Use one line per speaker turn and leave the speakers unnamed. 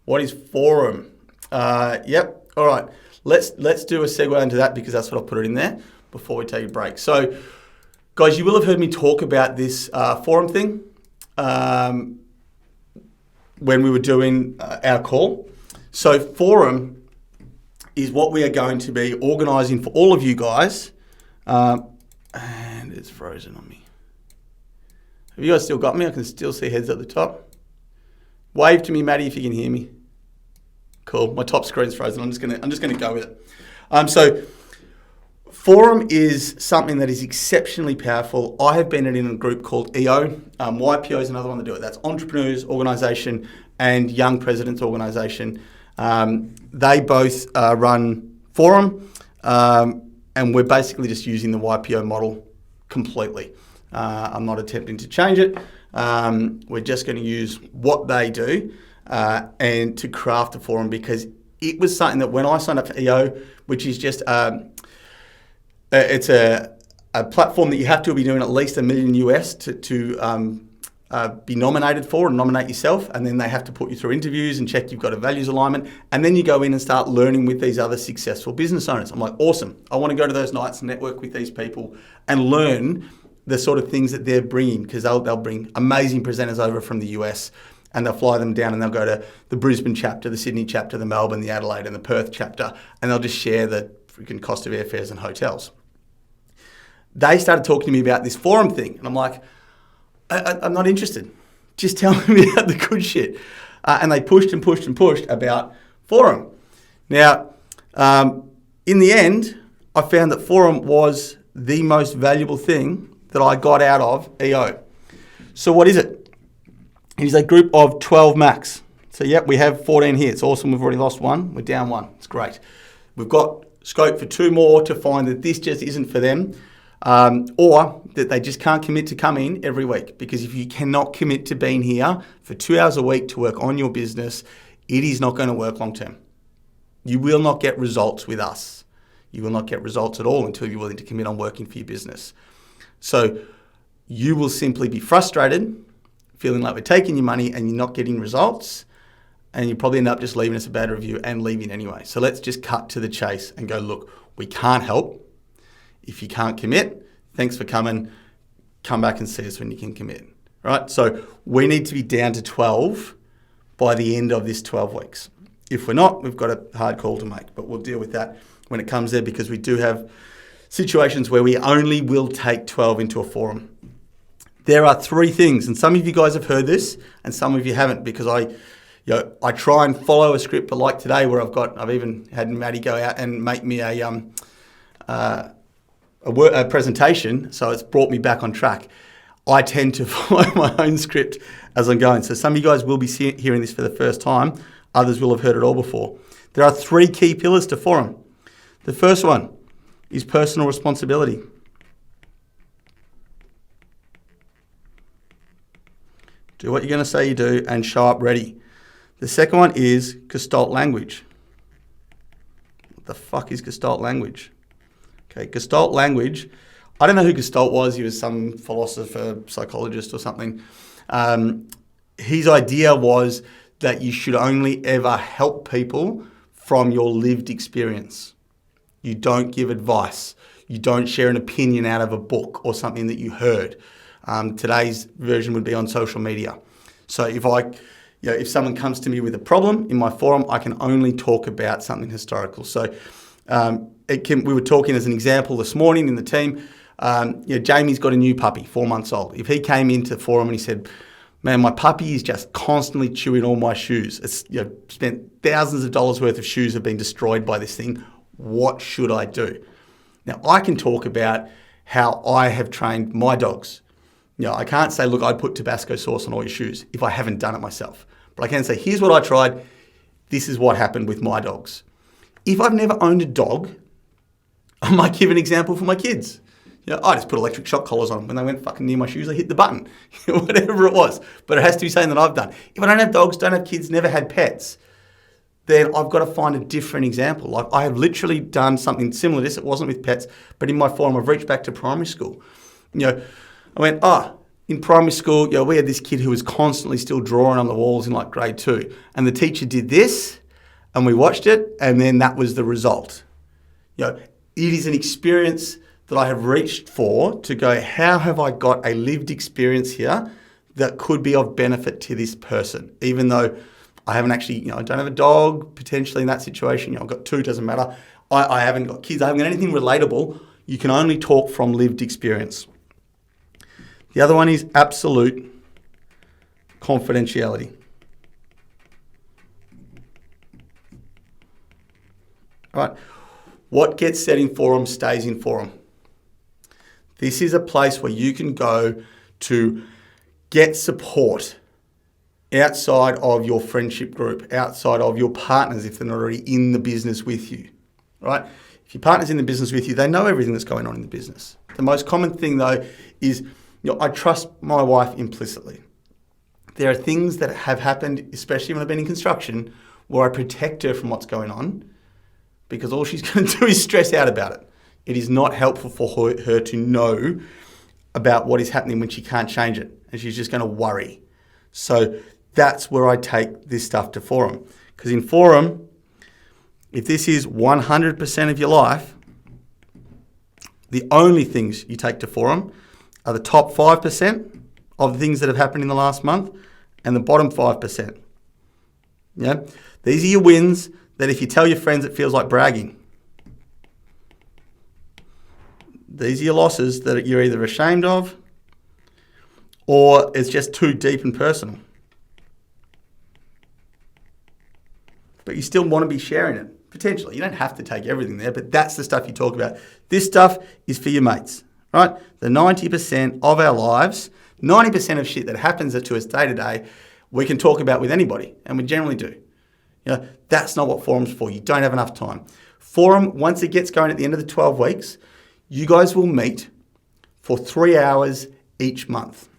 What is forum? Yep. All right. Let's do a segue into that because that's what I'll put it in there before we take a break. So, guys, you will have heard me talk about this forum thing when we were doing our call. So, forum is what we are going to be organising for all of you guys. And it's frozen on me. Have you guys still got me? I can still see heads at the top. Wave to me, Maddie, if you can hear me. Cool. My top screen's frozen. I'm just gonna go with it. So forum is something that is exceptionally powerful. I have been in a group called EO. YPO is another one to do it. That's Entrepreneurs Organisation and Young Presidents Organisation. They both run forum, and we're basically just using the YPO model completely. I'm not attempting to change it. We're just going to use what they do and to craft a forum, because it was something that when I signed up for EO, which is just it's a platform that you have to be doing at least $1 million US to be nominated for and nominate yourself, and then they have to put you through interviews and check you've got a values alignment, and then you go in and start learning with these other successful business owners. I'm like, awesome. I want to go to those nights and network with these people and learn the sort of things that they're bringing, because they'll bring amazing presenters over from the US and they'll fly them down and they'll go to the Brisbane chapter, the Sydney chapter, the Melbourne, the Adelaide and the Perth chapter, and they'll just share the freaking cost of airfares and hotels. They started talking to me about this forum thing, and I'm like, I'm not interested. Just tell me about the good shit. And they pushed and pushed and pushed about forum. Now, in the end, I found that forum was the most valuable thing that I got out of EO. So what is it? It is a group of 12 max. So yep, we have 14 here. It's awesome. We've already lost one. We're down one. It's great. We've got scope for 2 more to find that this just isn't for them, or that they just can't commit to coming every week. Because if you cannot commit to being here for 2 hours a week to work on your business, it is not going to work long term. You will not get results with us. You will not get results at all until you're willing to commit on working for your business. So you will simply be frustrated, feeling like we're taking your money and you're not getting results, and you probably end up just leaving us a bad review and leaving anyway. So let's just cut to the chase and go, look, we can't help. If you can't commit, thanks for coming. Come back and see us when you can commit, right? So we need to be down to 12 by the end of this 12 weeks. If we're not, we've got a hard call to make, but we'll deal with that when it comes there, because we do have situations where we only will take 12 into a forum. There are 3 things, and some of you guys have heard this and some of you haven't, because I try and follow a script, but like today where I've even had Maddie go out and make me a presentation, so it's brought me back on track. I tend to follow my own script as I'm going. So some of you guys will be hearing this for the first time. Others will have heard it all before. There are 3 key pillars to forum. The first one is personal responsibility. Do what you're going to say you do and show up ready. The second one is Gestalt language. What the fuck is Gestalt language? Okay, Gestalt language. I don't know who Gestalt was. He was some philosopher, psychologist or something. His idea was that you should only ever help people from your lived experience. You don't give advice. You don't share an opinion out of a book or something that you heard. Today's version would be on social media. So if someone comes to me with a problem in my forum, I can only talk about something historical. So we were talking as an example this morning in the team. Jamie's got a new puppy, 4 months old. If he came into the forum and he said, man, my puppy is just constantly chewing all my shoes. It's spent thousands of dollars worth of shoes have been destroyed by this thing. What should I do? Now, I can talk about how I have trained my dogs. I can't say, look, I put Tabasco sauce on all your shoes if I haven't done it myself. But I can say, here's what I tried. This is what happened with my dogs. If I've never owned a dog, I might give an example for my kids. I just put electric shock collars on them. When they went fucking near my shoes, I hit the button. Whatever it was. But it has to be something that I've done. If I don't have dogs, don't have kids, never had pets, then I've got to find a different example. Like I have literally done something similar to this. It wasn't with pets, but in my forum, I've reached back to primary school. I went, in primary school, we had this kid who was constantly still drawing on the walls in like grade 2. And the teacher did this and we watched it and then that was the result. It is an experience that I have reached for to go, how have I got a lived experience here that could be of benefit to this person? Even though I haven't actually, I don't have a dog potentially in that situation. I've got 2, doesn't matter. I haven't got kids. I haven't got anything relatable. You can only talk from lived experience. The other one is absolute confidentiality. All right. What gets said in forum stays in forum. This is a place where you can go to get support outside of your friendship group, outside of your partners if they're not already in the business with you, right? If your partner's in the business with you, they know everything that's going on in the business. The most common thing though is, I trust my wife implicitly. There are things that have happened, especially when I've been in construction, where I protect her from what's going on because all she's going to do is stress out about it. It is not helpful for her to know about what is happening when she can't change it, and she's just going to worry. So that's where I take this stuff to forum. Because in forum, if this is 100% of your life, the only things you take to forum are the top 5% of the things that have happened in the last month and the bottom 5%. Yeah, these are your wins that if you tell your friends, it feels like bragging. These are your losses that you're either ashamed of or it's just too deep and personal. But you still want to be sharing it, potentially. You don't have to take everything there, but that's the stuff you talk about. This stuff is for your mates, right? The 90% of our lives, 90% of shit that happens to us day to day, we can talk about with anybody, and we generally do. That's not what forum's for. You don't have enough time. Forum, once it gets going at the end of the 12 weeks, you guys will meet for 3 hours each month.